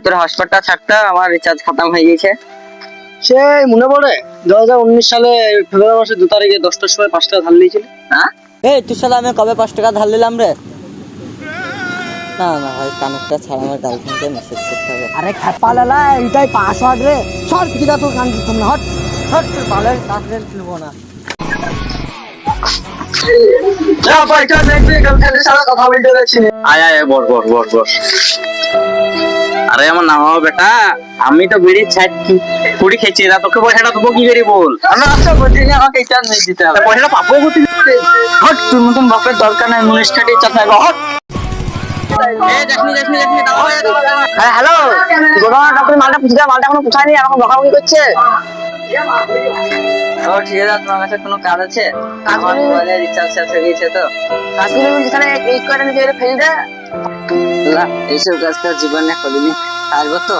তোর হসপিটাল থাকতো, আমার রিচার্জ খতম হয়ে গেছে। সেই মনে পড়ে 2019 সালে ফেব্রুয়ারি মাসের 2 তারিখে 10টার সময় 5 টাকা ধার নিয়েছিল। হ্যাঁ, এই তোর সাথে আমি কবে 5 টাকা ধার নিলাম রে? না না ভাই, কানেক্টটা ছাড়া আমার গার্লফ্রেন্ডকে মেসেজ করতে হবে। আরে খেপা লালা, এটাই পাসওয়ার্ড রে। সর পিতা তোর কান দিতাম না, হট। হট, তোর বালের কানেক্ট খুলবো না। আয় আয় বস বস বস বস। আরে আমার নাম হবে বেটা, আমি তো বিড়ি ছাড়ছি, কুড়ি খেয়েছি না, তোকে পয়সাটা দেবো কি করে বল? আমি আচ্ছা বলছি না, আমাকে এটা নিয়ে দিতে হবে, পয়সাটা পাবো কোথায়? হট, তোর মতন বাপের দরকার নাই, মুনিশটাকে চাপ নাই, হট। হ্যালো, গোডাউন আপনি মালটা পুষে দেয়, মালটা এখনো পুষায়নি, আমাকে বকাবকি করছে। ও ঠিক আছে, তোমার কাছে কোনো কাজ আছে? আমার মোবাইলে রিচার্জ শেষ হয়ে গেছে তো। কাকুলি যেখানে এই করে নিজে ফেলে দেয়। এইসব কাজ জীবনে করিনি, আসবো তো।